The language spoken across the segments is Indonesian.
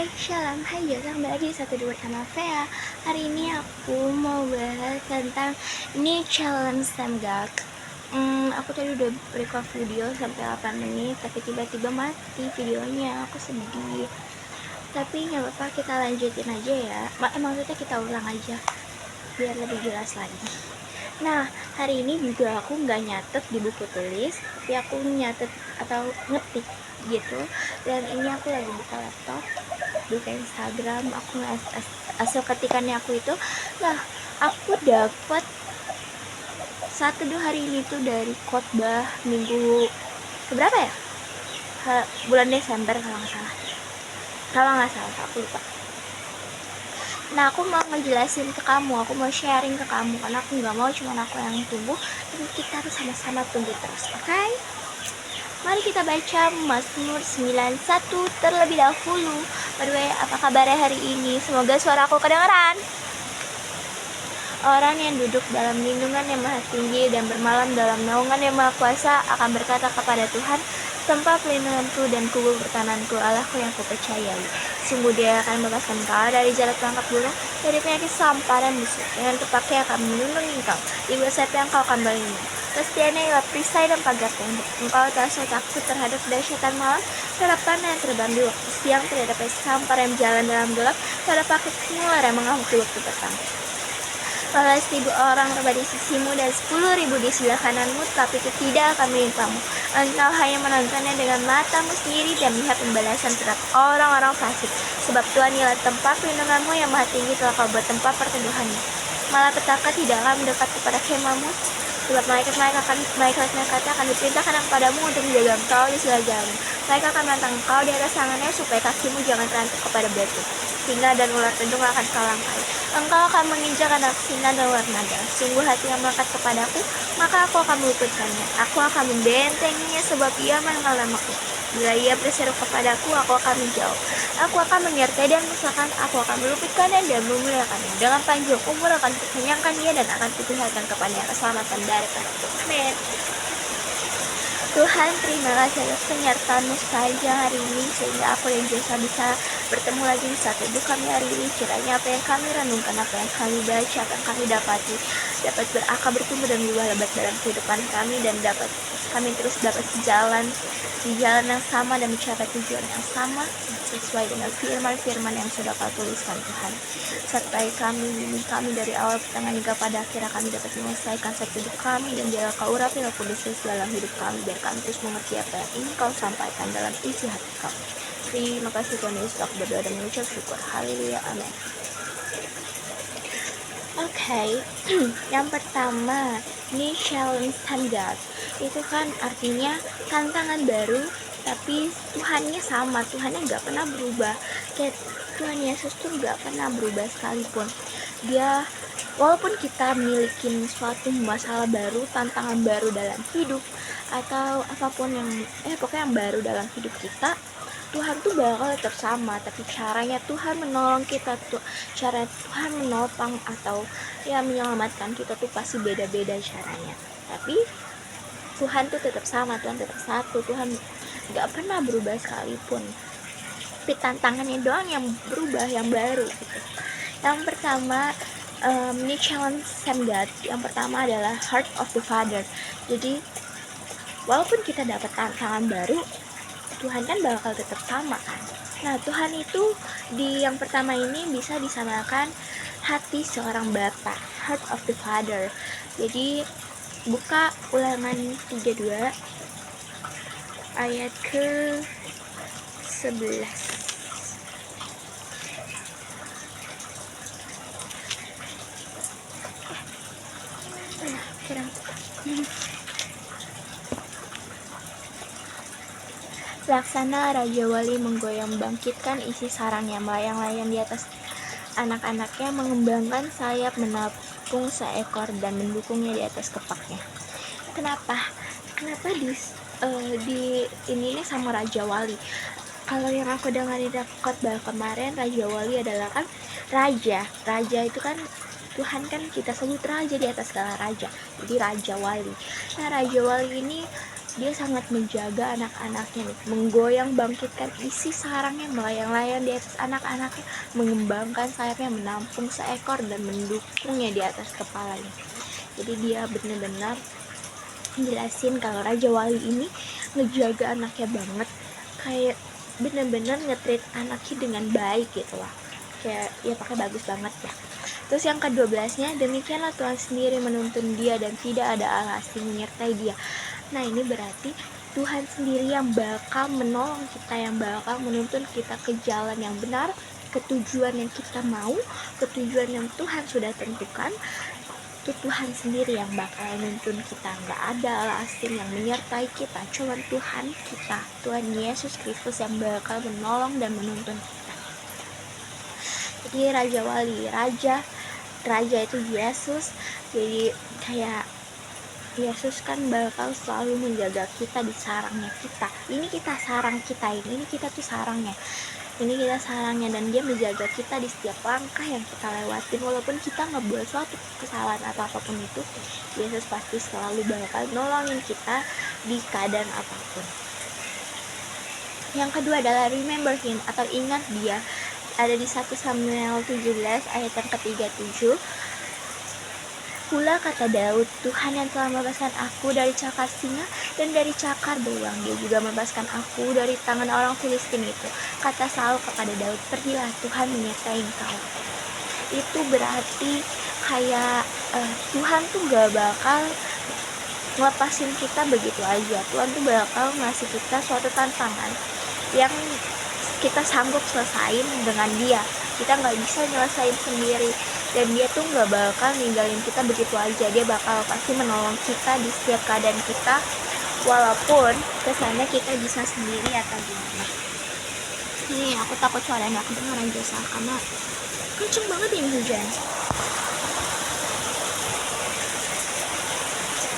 Hai, shalom, hai ya, kembali lagi satu dua sama Vea. Hari ini aku mau bahas tentang ini challenge Samgak. Aku tadi udah record video sampai 8 menit, tapi tiba-tiba mati videonya. Aku sedih. Tapi nggak apa-apa, kita lanjutin aja ya. Maksudnya kita ulang aja, biar lebih jelas lagi. Nah, hari ini juga aku nggak nyatet di buku tulis, tapi aku nyatet atau ngetik gitu. Dan ini aku lagi buka laptop, buka Instagram, aku hasil ketikannya aku itu. Nah, aku dapat 1-2 hari ini tuh dari khotbah minggu keberapa ya? Bulan Desember kalau nggak salah, aku lupa. Nah, aku mau ngejelasin ke kamu, aku mau sharing ke kamu, karena aku nggak mau cuma aku yang tumbuh, tapi kita harus sama-sama tumbuh terus, oke? Mari kita baca Mazmur 91 terlebih dahulu. By the way, apa kabarnya hari ini? Semoga suara aku kedengaran. Orang yang duduk dalam lindungan yang maha tinggi dan bermalam dalam naungan yang maha kuasa akan berkata kepada Tuhan, tempat pelindunganku dan kubu pertananku, Allahku yang kupercayai. Sungguh dia akan membebaskan engkau dari jarak tangkap burung, dari penyakit sampar dan busuk. Dengan tepatnya akan melindungi engkau, di bawah sayapnya engkau akan berlindung. Kesetiaannya ialah perisai dan pagar tembok. Engkau tak usah takut terhadap dahsyatan malam, terhadap tanah yang terbang di waktu siang, terhadap sampar yang berjalan dalam gelap, terhadap pakai ular yang mengamuk di waktu petang. Walau 1.000 orang berada di sisimu dan 10.000 di sebelah kananmu, tapi itu tidak akan menimpamu. Engkau hanya menontonnya dengan matamu sendiri dan melihat pembalasan terhadap orang-orang fasik. Sebab Tuhan ialah tempat perlindunganmu, yang maha tinggi telah kau buat tempat perteduhanmu. Malah petaka tidak akan mendekat kepada kemahmu, sebab malaikat akan diperintahkan kepadamu untuk menjaga engkau di segala jalanmu. Mereka akan menantang engkau di atas tangannya, supaya kakimu jangan terantuk kepada batu. Singa dan ular pedung akan kau langkai. Engkau akan menginjak anak singa dan ular naga. Sungguh hati yang melekat kepadaku, maka aku akan meluputkannya. Aku akan membentenginya, sebab ia mengenal namaku. Bila ia berseru kepadaku, aku akan menjawab. Aku akan menyertai dan misalkan, aku akan meluputkannya dan memuliakannya. Dengan panjang umur akan kukenyangkan dia dan akan kuperlihatkan kepadanya keselamatan dari padaku. Amin. Tuhan, terima kasih atas penyertaan-Mu sepanjang hari ini, sehingga aku dan Jesa bisa bertemu lagi di saat hidup kami hari ini. Kiranya apa yang kami renungkan, apa yang kami baca, apa yang kami dapati, dapat berakar, bertumbuh dan berubah lebat dalam kehidupan kami, dan dapat kami terus dapat jalan di jalan yang sama dan mencapai tujuan yang sama sesuai dengan firman-firman yang sudah Kau tuliskan, Tuhan. Sertai kami dari awal pertengahan hingga pada akhir, kami dapat menyelesaikan satu hidup kami, dan biarlah Kau urapi Roh Kudus dalam hidup kami, biar kami terus mengerti apa yang ingin Kau sampaikan dalam isi hati kami. Terima kasih Tuhan Yesus, aku berdoa dan mengucap syukur. Haleluya, amin. Oke, yang pertama, ini challenge God. Itu kan artinya tantangan baru, tapi Tuhannya sama, Tuhannya nggak pernah berubah. Kayak Tuhan Yesus tuh nggak pernah berubah sekalipun. Dia, walaupun kita milikin suatu masalah baru, tantangan baru dalam hidup, atau apapun yang pokoknya yang baru dalam hidup kita, Tuhan tuh bakal tetap sama, tapi caranya Tuhan menolong kita tuh, cara Tuhan menopang atau ya menyelamatkan kita tuh pasti beda-beda caranya. Tapi Tuhan tuh tetap sama, Tuhan tetap satu, Tuhan nggak pernah berubah sekalipun. Tapi tantangannya doang yang berubah, yang baru gitu. Yang pertama, ini challenge God. Yang pertama adalah Heart of the Father. Jadi walaupun kita dapat tantangan baru, Tuhan kan bakal tetap sama kan. Nah, Tuhan itu di yang pertama ini bisa disamakan hati seorang bapa, heart of the father. Jadi buka Ulangan 32 ayat ke 11. Laksana Raja Wali menggoyang bangkitkan isi sarangnya, melayang-layang di atas anak-anaknya, mengembangkan sayap, menapung seekor dan mendukungnya di atas kepaknya. Kenapa di ini sama Raja Wali? Kalau yang aku dengar di khotbah kemarin, Raja Wali adalah kan raja itu kan Tuhan kan kita sebut raja di atas segala raja, jadi Raja Wali. Nah, Raja Wali ini dia sangat menjaga anak-anaknya nih, menggoyang bangkitkan isi sarangnya, melayang-layang di atas anak-anaknya, mengembangkan sayapnya, menampung seekor dan mendukungnya di atas kepalanya. Jadi dia benar-benar jelasin kalau Raja Wali ini ngejaga anaknya banget, kayak benar-benar nge-treat anaknya dengan baik gitu lah, kayak ya pakai bagus banget ya. Terus yang ke-12-nya, demikianlah Tuhan sendiri menuntun dia dan tidak ada Allah asing menyertai dia. Nah ini berarti Tuhan sendiri yang bakal menolong kita, yang bakal menuntun kita ke jalan yang benar, ke tujuan yang kita mau, ke tujuan yang Tuhan sudah tentukan. Itu Tuhan sendiri yang bakal menuntun kita, nggak ada Allah asing yang menyertai kita, cuma Tuhan kita, Tuhan Yesus Kristus yang bakal menolong dan menuntun kita. Jadi Raja Wali, Raja itu Yesus. Jadi kayak Yesus kan bakal selalu menjaga kita di sarangnya kita. Ini kita sarang kita, ini kita tuh sarangnya. Ini kita sarangnya, dan dia menjaga kita di setiap langkah yang kita lewatin. Walaupun kita ngebuat suatu kesalahan atau apapun itu, Yesus pasti selalu bakal nolongin kita di keadaan apapun. Yang kedua adalah remember him atau ingat dia. Ada di 1 Samuel 17 ayat yang ke-37. Pula kata Daud, Tuhan yang telah membebaskan aku dari cakar singa dan dari cakar beruang, dia juga membebaskan aku dari tangan orang Filistin itu. Kata Saul kepada Daud, pergilah, Tuhan menyertai engkau. Itu berarti kayak Tuhan tuh gak bakal ngelepasin kita begitu aja. Tuhan tuh bakal ngasih kita suatu tantangan yang kita sanggup selesain dengan dia. Kita gak bisa nyelesain sendiri, dan dia tuh gak bakal ninggalin kita begitu aja. Dia bakal pasti menolong kita di setiap keadaan kita, walaupun kesannya kita bisa sendiri atau gimana. Ini aku takut suaranya gak kedengeran jasa karena kenceng banget ini hujan.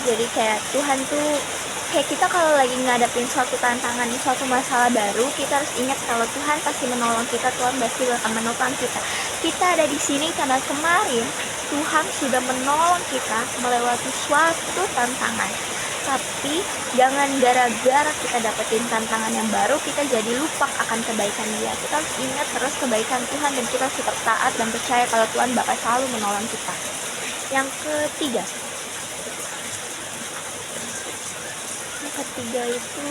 Jadi kayak Tuhan tuh, kayak kita kalau lagi ngadepin suatu tantangan, suatu masalah baru, kita harus ingat kalau Tuhan pasti menolong kita, Tuhan pasti akan menopang kita. Kita ada di sini karena kemarin Tuhan sudah menolong kita melewati suatu tantangan. Tapi jangan gara-gara kita dapetin tantangan yang baru, kita jadi lupa akan kebaikan dia. Kita harus ingat terus kebaikan Tuhan, dan kita harus tetap taat dan percaya kalau Tuhan bakal selalu menolong kita. Yang ketiga itu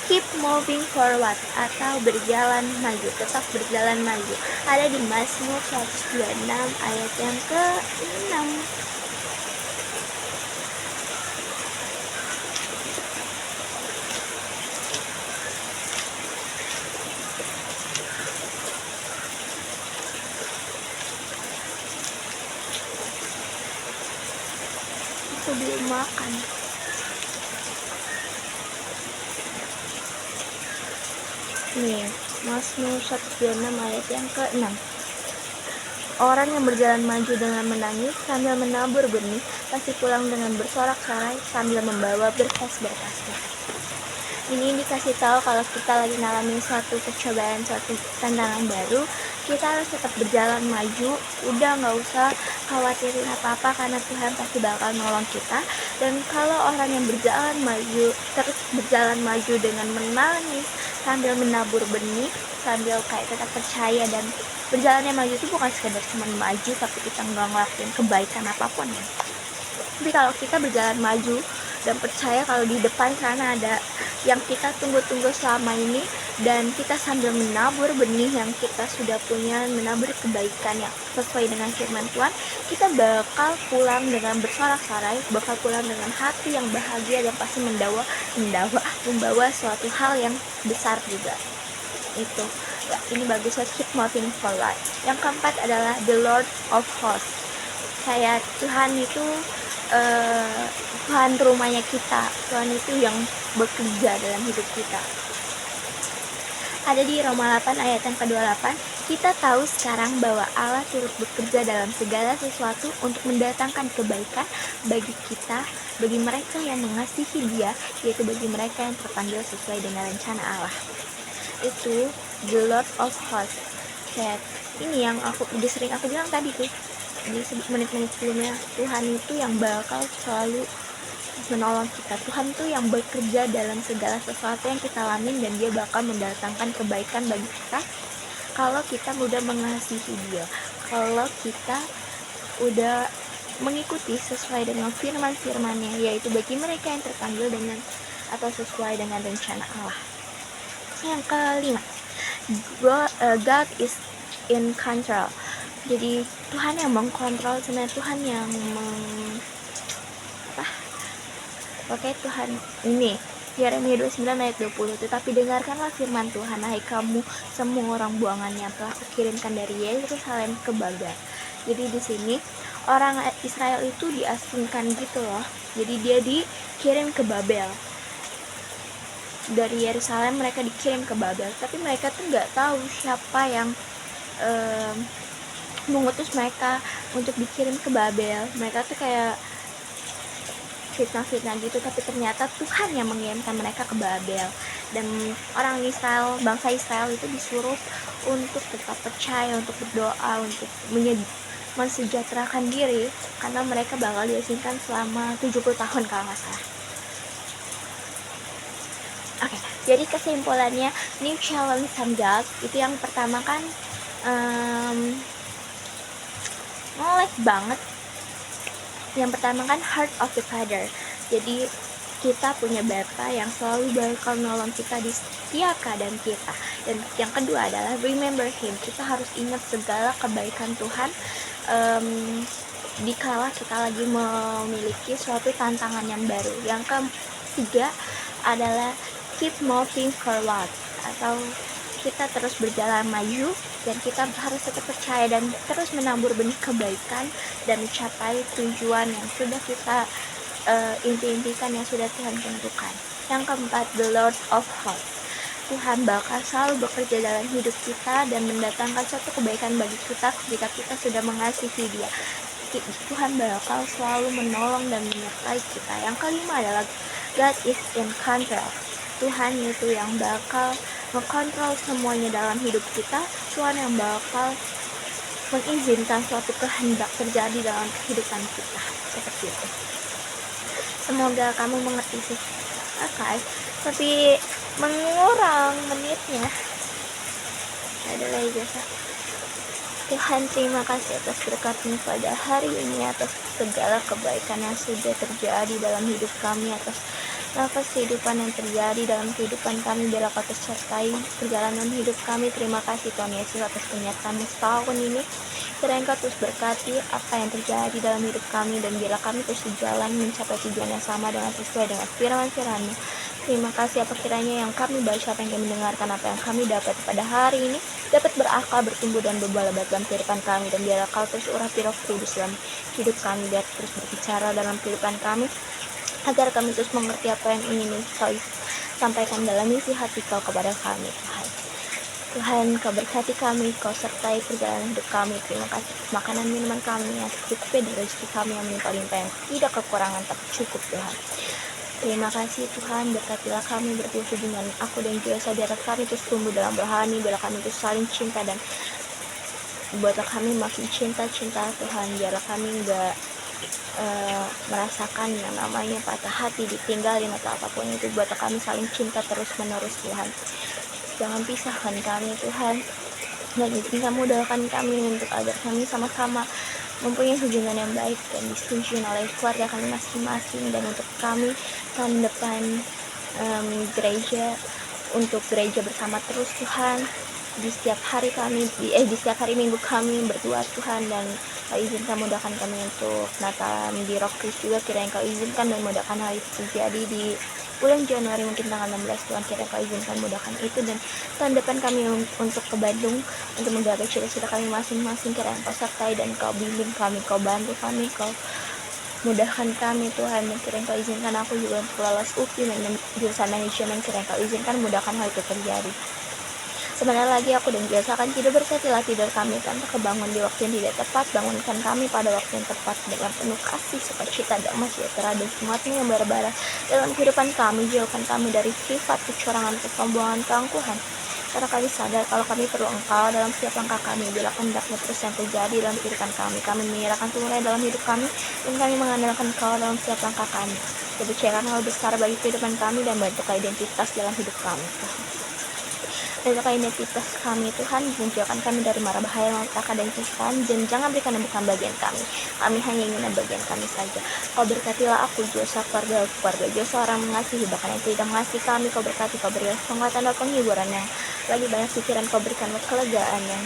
keep moving forward atau berjalan maju, tetap berjalan maju. Ada di Mazmur 126 ayat yang ke-6. Belum makan. Nih, Mazmur 126 ayat yang ke-6. Orang yang berjalan maju dengan menangis sambil menabur benih, pasti pulang dengan bersorak-sorai sambil membawa berkas-berkasnya. Ini dikasih tahu kalau kita lagi ngalamin suatu percobaan, suatu tantangan baru, kita harus tetap berjalan maju. Udah gak usah khawatirin apa-apa karena Tuhan pasti bakal nolong kita. Dan kalau orang yang berjalan maju, terus berjalan maju dengan menangis sambil menabur benih, sambil kayak tetap percaya, dan berjalannya maju itu bukan sekedar cuma maju tapi kita nggak ngelakuin kebaikan apapun ya. Tapi kalau kita berjalan maju dan percaya kalau di depan sana ada yang kita tunggu-tunggu selama ini, dan kita sambil menabur benih yang kita sudah punya, menabur kebaikan yang sesuai dengan firman Tuhan, kita bakal pulang dengan bersorak-sorai, bakal pulang dengan hati yang bahagia dan pasti membawa suatu hal yang besar juga. Itu ya, ini bagusnya keep moving forward. Yang keempat adalah the Lord of Hosts. Kayak Tuhan itu Tuhan rumahnya kita, Tuhan itu yang bekerja dalam hidup kita. Ada di Roma 8 ayat yang ke-28, kita tahu sekarang bahwa Allah turut bekerja dalam segala sesuatu untuk mendatangkan kebaikan bagi kita, bagi mereka yang mengasihi Dia, yaitu bagi mereka yang terpanggil sesuai dengan rencana Allah. Itu the Lord of Hosts. Kayak ini yang udah sering aku bilang tadi tuh di menit-menit sebelumnya, Tuhan itu yang bakal selalu menolong kita. Tuhan tuh yang bekerja dalam segala sesuatu yang kita alamin, dan dia bakal mendatangkan kebaikan bagi kita kalau kita udah mengasihi dia, kalau kita udah mengikuti sesuai dengan firman-firmannya, yaitu bagi mereka yang terpanggil dengan atau sesuai dengan rencana Allah. Yang kelima, God is in control. Jadi Tuhan yang mengkontrol, sebenarnya Tuhan yang Tuhan ini Yeremia 29 ayat 20, tetapi dengarkanlah firman Tuhan, hai kamu semua orang buangannya, telah kukirimkan dari Yerusalem ke Babel. Jadi di sini orang Israel itu diasingkan gitu loh. Jadi dia dikirim ke Babel. Dari Yerusalem mereka dikirim ke Babel, tapi mereka tuh nggak tahu siapa yang mengutus mereka untuk dikirim ke Babel. Mereka tuh kayak fitnah-fitnah gitu, tapi ternyata Tuhan yang mengirimkan mereka ke Babel. Dan orang Israel, bangsa Israel itu disuruh untuk tetap percaya, untuk berdoa, untuk mensejahterakan diri, karena mereka bakal diasingkan selama 70 tahun kalau nggak salah. Oke, jadi kesimpulannya, new challenge from God itu yang pertama kan melek banget. Yang pertama kan heart of the Father. Jadi kita punya Bapa yang selalu bakal nolong kita di setiap keadaan kita. Dan yang kedua adalah remember Him. Kita harus ingat segala kebaikan Tuhan dikala kita lagi memiliki suatu tantangan yang baru. Yang ketiga adalah keep moving forward, atau kita terus berjalan maju, dan kita harus tetap percaya dan terus menabur benih kebaikan dan mencapai tujuan yang sudah kita impikan, yang sudah Tuhan tentukan. Yang keempat, the Lord of Hope. Tuhan bakal selalu bekerja dalam hidup kita dan mendatangkan suatu kebaikan bagi kita jika kita sudah mengasihi Dia. Tuhan bakal selalu menolong dan menyertai kita. Yang kelima adalah God is in control. Tuhan itu yang bakal mengontrol semuanya dalam hidup kita. Tuhan yang bakal mengizinkan suatu kehendak terjadi dalam kehidupan kita. Seperti itu. Semoga kamu mengerti sih. Oke, tapi mengurang menitnya adalah biasa. Tuhan, terima kasih atas berkat-Mu pada hari ini, atas segala kebaikan yang sudah terjadi dalam hidup kami, atas nafas kehidupan yang terjadi dalam kehidupan kami. Biarlah Kau sertai perjalanan hidup kami. Terima kasih Tuhan Yesus atas penyertaan-Mu setahun ini. Kiranya Kau terus berkati apa yang terjadi dalam hidup kami, dan biarlah kami terus berjalan mencapai tujuan yang sama dengan sesuai dengan firman-Firman-Mu. Terima kasih apa kiranya yang kami baca, apa yang kami dengarkan, apa yang kami dapat pada hari ini dapat berakal, bertumbuh dan berbuah lebat dalam kehidupan kami, dan biarlah Kau terus urapi Roh Kudus dalam hidup kami, biar terus berbicara dalam kehidupan kami, agar kami terus mengerti apa yang ingin Kau sampaikan dalam isi hati Kau kepada kami. Tuhan, Kau berkati kami, Kau sertai perjalanan hidup kami. Terima kasih atas makanan minuman kami yang cukup, dan rezeki kami yang melimpah-limpah, yang tidak kekurangan tapi cukup Tuhan. Terima kasih Tuhan, berkatilah kami berdua hubungan aku dan juga saudara kami terus tumbuh dalam rohani, biarlah kami terus saling cinta, dan buatlah kami makin cinta Tuhan. Biarlah kami enggak merasakan yang namanya patah hati, ditinggalin atau apapun itu. Buatlah kami saling cinta terus menerus Tuhan. Jangan pisahkan kami Tuhan, dan izinkan mudahkan kami untuk agar kami sama-sama mempunyai hubungan yang baik dan disetujui oleh keluarga kami masing-masing, dan untuk kami tahun depan gereja, untuk gereja bersama terus Tuhan, di setiap hari kami di setiap hari minggu kami berdua Tuhan, dan Kau izinkan mudahkan kami untuk Natal di Rock Chris juga. Kiranya Kau izinkan dan mudahkan hal itu terjadi di bulan Januari, mungkin tanggal 16 Tuhan. Kiranya Kau izinkan mudahkan itu, dan tahun depan kami untuk ke Bandung untuk menggapai cita-cita kami masing-masing. Kiranya Kau sertai dan Kau bimbing kami, Kau bantu kami, Kau mudahkan kami Tuhan. Dan kiranya Kau izinkan aku juga untuk lolos UPI jurusan manajemen. Kiranya Kau izinkan mudahkan hal itu terjadi. Sebentar lagi aku dan biasa akan tidur, berkatilah tidur kami tanpa kebangun di waktu yang tidak tepat. Bangunkan kami pada waktu yang tepat dengan penuh kasih, sukacita, damai sejahtera, dan semuanya yang bara-bara dalam kehidupan kami. Jauhkan kami dari sifat kecurangan, kesombongan, keangkuhan, karena kami sadar kalau kami perlu Engkau dalam setiap langkah kami. Bila kehendak-Mu terus yang terjadi dalam kehidupan kami menyerahkan semuanya dalam hidup kami, dan kami mengandalkan Engkau dalam setiap langkah kami. Kau bicarakan hal besar bagi kehidupan kami dan bentukkan identitas dalam hidup kami, Tuhan. Bentukkan identitas kami, Tuhan. Menjauhkan kami dari mara bahaya, malapetaka, dan kesusahan. Dan jangan berikan yang bukan bagian kami. Kami hanya ingin bagian kami saja. Kau berkatilah aku, Joshua, keluarga Joshua, orang mengasihi, bahkan yang tidak mengasihi kami. Kau berkati, kau berilah penguatan dan penghiburan yang lagi banyak pikiran. Kau berikan kelegaan yang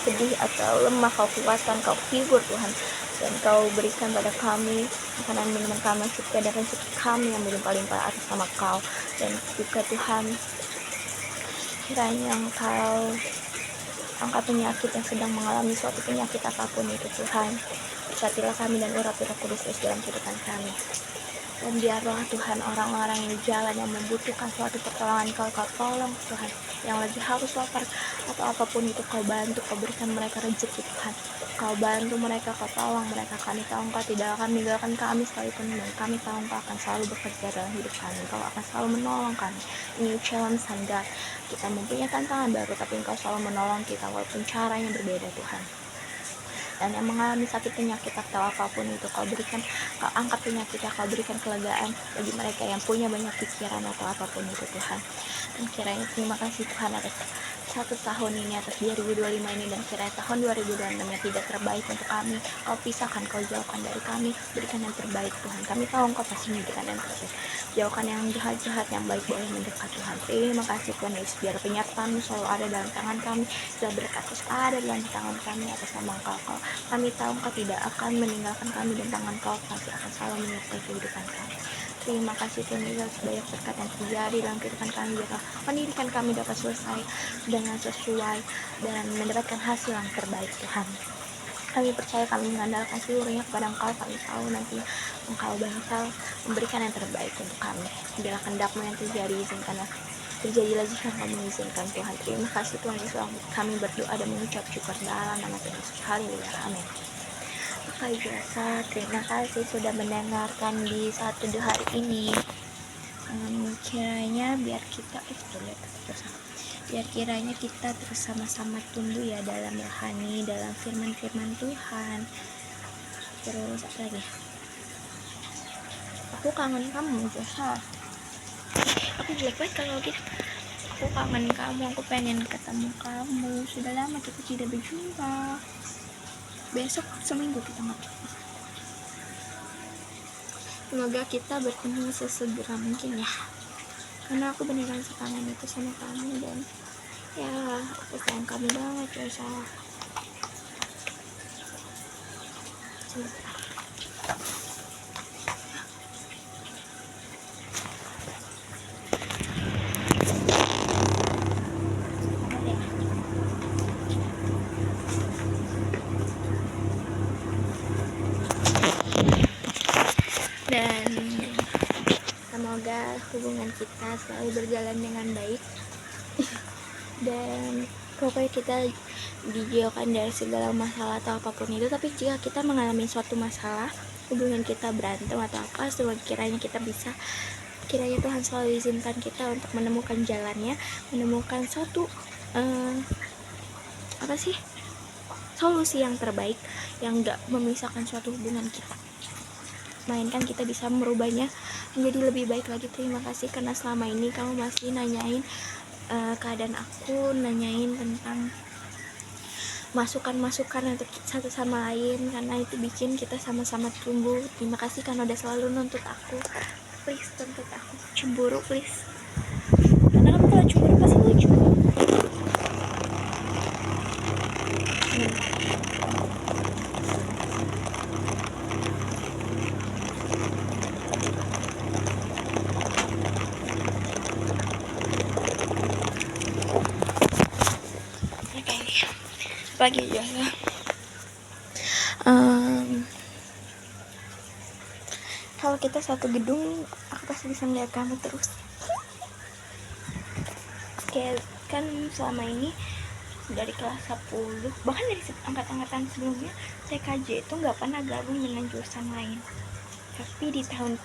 sedih atau lemah. Kau kuatkan, kau hibur, Tuhan. Dan kau berikan pada kami makanan minuman kami yang cukup, dan rezeki kami yang berlimpah-limpah atas nama kau. Dan juga Tuhan, kiranya Engkau angkat penyakit yang sedang mengalami suatu penyakit apapun itu, Tuhan. Berkatilah kami dan urapi Roh Kudus dalam kehidupan kami. Dan biarlah Tuhan orang-orang yang di jalan yang membutuhkan suatu pertolongan kau tolong, Tuhan. Yang lagi haus, lapar, atau apapun itu kau bantu, kau berikan mereka rezeki, Tuhan. Kau bantu mereka, kau tolong mereka. Kami tahu Engkau tidak akan meninggalkan kami sekalipun, dan kami tahu Engkau akan selalu bekerja dalam hidup kami. Engkau akan selalu menolong kami. New challenge sanggar. Kita mempunyai tantangan baru, tapi Engkau selalu menolong kita walaupun caranya berbeda, Tuhan. Dan yang mengalami sakit penyakit atau apapun itu kau berikan, kau angkat penyakitnya, kau berikan kelegaan bagi mereka yang punya banyak pikiran atau apapun itu, Tuhan. Dan kiranya terima kasih Tuhan atas satu tahun ini, atas 2025 ini, dan kiranya tahun 2026 yang tidak terbaik untuk kami kau pisahkan, kau jauhkan dari kami. Berikan yang terbaik, Tuhan. Kami tahu Engkau pasti memberikan yang terbaik. Jauhkan yang jahat-jahat, yang baik boleh mendekat, Tuhan. Terima kasih Tuhan Yesus, biar penyertaan-Mu selalu ada dalam tangan kami, biar berkat terus ada dalam tangan kami atas nama Engkau. Kami tahu Engkau tidak akan meninggalkan kami, dan tangan Kau pasti akan selalu menyertai kehidupan kami. Terima kasih Tuhan Yesus, banyak berkat yang terjadi dalam kehidupan kami, biarlah pendidikan kami dapat selesai dengan sesuai dan mendapatkan hasil yang terbaik, Tuhan. Kami percaya, kami mengandalkan seluruhnya kepada Engkau. Kami tahu nanti Engkau bakal memberikan yang terbaik untuk kami. Bila kehendak-Mu yang terjadi, izinkanlah terjadilah jika Kau mengizinkan, Tuhan. Terima kasih Tuhan Yesus, kami berdoa dan mengucap syukur dalam nama Tuhan Yesus. Haleluya, amin. Oke biasa, terima kasih sudah mendengarkan di satu dua hari ini. Kiranya biar kita kiranya kita terus sama-sama tumbuh ya dalam rohani, dalam firman-firman Tuhan. Terus apa lagi? Aku kangen kamu, Joshua. Aku jelek banget kalau gitu. Aku kangen kamu, aku pengen ketemu kamu. Sudah lama kita tidak berjumpa. Besok seminggu kita ngobrol. Semoga kita bertemu sesegera mungkin ya. Karena aku beneran sekangen itu sama kamu, dan ya aku sayang kamu banget ya, Joshua. Dan semoga hubungan kita selalu berjalan dengan baik. Dan pokoknya kita dijauhkan dari segala masalah atau apapun itu. Tapi jika kita mengalami suatu masalah, hubungan kita berantem atau apa, kiranya kita bisa, kiranya Tuhan selalu izinkan kita untuk menemukan jalannya, menemukan suatu solusi yang terbaik, yang gak memisahkan suatu hubungan kita, melainkan kita bisa merubahnya menjadi lebih baik lagi. Terima kasih karena selama ini kamu masih nanyain keadaan aku, nanyain tentang masukan-masukan untuk satu sama lain, karena itu bikin kita sama-sama tumbuh. Terima kasih karena udah selalu nuntut aku. Please tuntut aku, cemburu please, karena kamu kalau cemburu pasti lucu. Pagi juga kalau kita satu gedung, aku pasti bisa melihat kamu terus. Kayak kan selama ini dari kelas 10, bahkan dari angkatan sebelumnya, TKJ itu nggak pernah gabung dengan jurusan lain. Tapi di tahun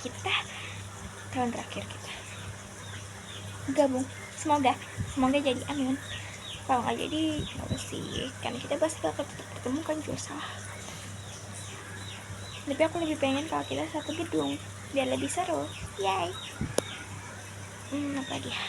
terakhir kita gabung. Semoga jadi, amin. Kalau nggak jadi apa sih, kan kita pasti bakal tetap ketemu kan, Joshua. Tapi aku lebih pengen kalau kita satu gedung. biar lebih seru. Yay. Apa dia?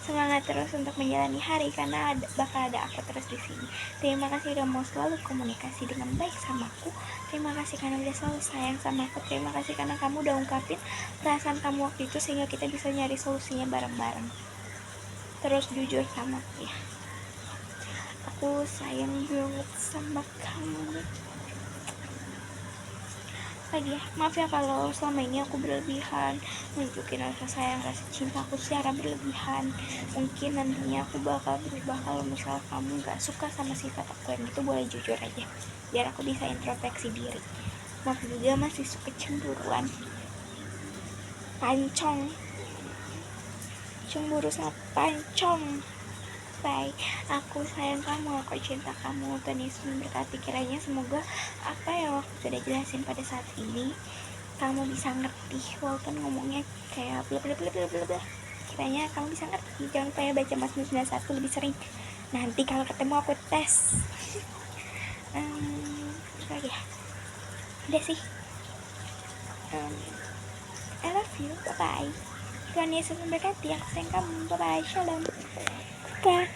Semangat terus untuk menjalani hari karena bakal ada aku terus di sini. Terima kasih udah mau selalu komunikasi dengan baik sama aku. Terima kasih karena udah selalu sayang sama aku. Terima kasih karena kamu udah ungkapin perasaan kamu waktu itu sehingga kita bisa nyari solusinya bareng-bareng. Terus jujur sama aku ya. Aku sayang banget sama kamu. Lagi ya, maaf ya kalau selama ini aku berlebihan nunjukin rasa sayang, rasa cinta aku secara berlebihan. Mungkin nantinya aku bakal berubah. Kalau misal kamu gak suka sama sifat aku yang itu, boleh jujur aja biar aku bisa introspeksi diri. Maaf juga masih suka cemburuan, pancong, cemburu sama pancong. Bye. Aku sayang kamu, aku cinta kamu. Tuhan Yesus memberkati, kiranya semoga apa yang aku sudah jelasin pada saat ini kamu bisa ngerti, walaupun ngomongnya kayak bla bla bla bla bla. Kiranya kamu bisa ngerti. Jangan lupa ya baca Mazmur 91 lebih sering. Nanti kalau ketemu aku tes. Lagi ya. Udah sih. I love you. Bye bye. Tuhan Yesus memberkati. Aku sayang kamu. Bye bye. Shalom. Bye.